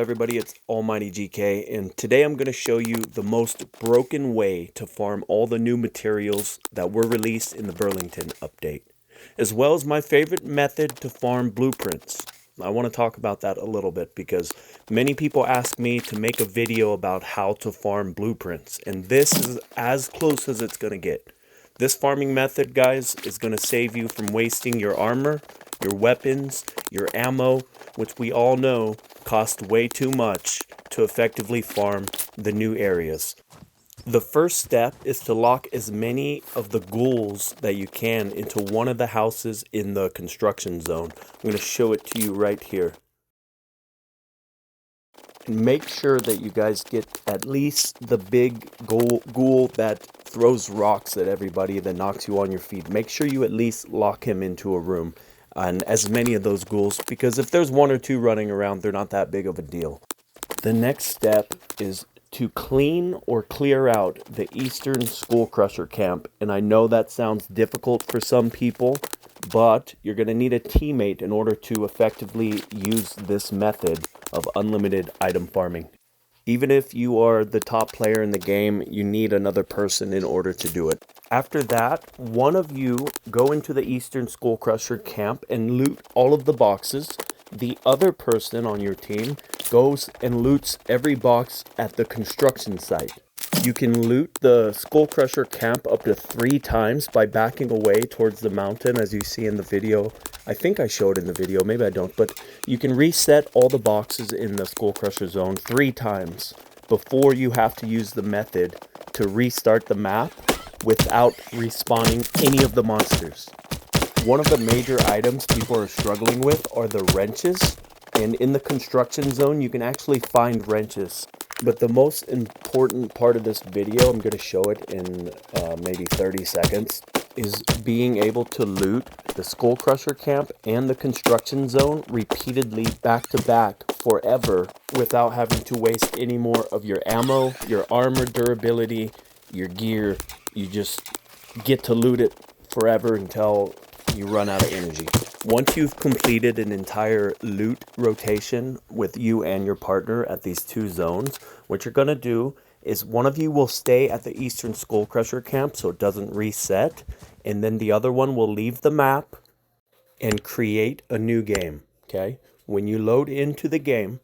everybody? It's Almighty GK, and today I'm going to show you the most broken way to farm all the new materials that were released in the Burlington update, as well as my favorite method to farm blueprints. I want to talk about that a little bit because many people ask me to make a video about how to farm blueprints, and this is as close as it's going to get. This farming method, guys, is going to save you from wasting your armor, your weapons, your ammo, which we all know cost way too much to effectively farm the new areas. The first step is to lock as many of the ghouls that you can into one of the houses in the construction zone. I'm going to show it to you right here. And make sure that you guys get at least the big ghoul that throws rocks at everybody, that knocks you on your feet. Make sure you at least lock him into a room. And as many of those ghouls, because if there's one or two running around, they're not that big of a deal. The next step is to clean or clear out the Eastern Skull Crusher camp. And I know that sounds difficult for some people, but you're going to need a teammate in order to effectively use this method of unlimited item farming. Even if you are the top player in the game, you need another person in order to do it. After that, one of you go into the Eastern Skull Crusher camp and loot all of the boxes. The other person on your team goes and loots every box at the construction site. You can loot the Skull Crusher camp up to 3 times by backing away towards the mountain, as you see in the video. I think I showed in the video, maybe I don't, but you can reset all the boxes in the Skull Crusher zone 3 times before you have to use the method to restart the map without respawning any of the monsters. One of the major items people are struggling with are the wrenches, and in the construction zone you can actually find wrenches. But the most important part of this video, I'm going to show it in maybe 30 seconds, is being able to loot the Skull Crusher camp and the construction zone repeatedly back to back forever without having to waste any more of your ammo, your armor durability, your gear. You just get to loot it forever until you run out of energy. Once you've completed an entire loot rotation with you and your partner at these 2 zones, what you're going to do is one of you will stay at the Eastern Skull Crusher camp so it doesn't reset, and then the other one will leave the map and create a new game, okay? When you load into the game,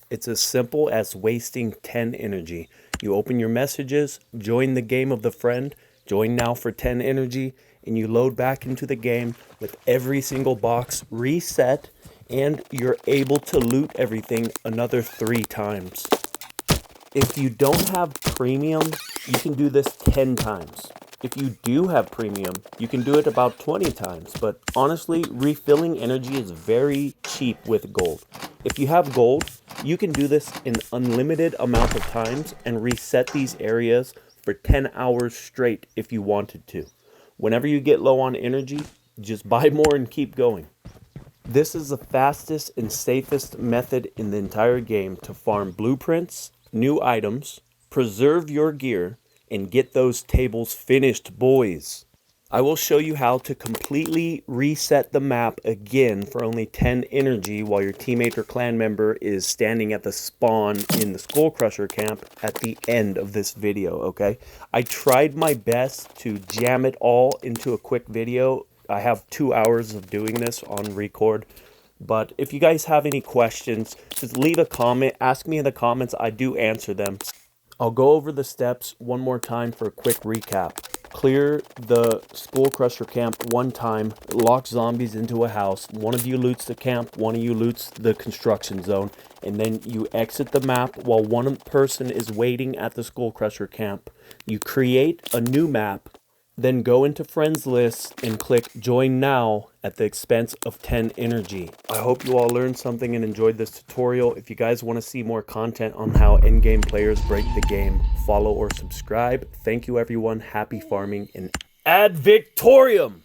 it's as simple as wasting 10 energy. You open your messages, join the game of the friend, join now for 10 energy, and you load back into the game with every single box reset, and you're able to loot everything another 3 times. If you don't have premium, you can do this 10 times. If you do have premium, you can do it about 20 times. But honestly, refilling energy is very cheap with gold. If you have gold, you can do this an unlimited amount of times and reset these areas for 10 hours straight if you wanted to. Whenever you get low on energy, just buy more and keep going. This is the fastest and safest method in the entire game to farm blueprints, new items, preserve your gear, and get those tables finished, boys. I will show you how to completely reset the map again for only 10 energy while your teammate or clan member is standing at the spawn in the Skull Crusher camp at the end of this video, okay? I tried my best to jam it all into a quick video. I have 2 hours of doing this on record. But if you guys have any questions, just leave a comment. Ask me in the comments. I do answer them. I'll go over the steps one more time for a quick recap. Clear the Skull Crusher camp 1 time, lock zombies into a house. One of you loots the camp, one of you loots the construction zone, and then you exit the map while one person is waiting at the Skull Crusher camp. You create a new map, then go into friends list and click join now at the expense of 10 energy. I hope you all learned something and enjoyed this tutorial. If you guys want to see more content on how endgame players break the game, follow or subscribe. Thank you everyone, happy farming, and ad victorium!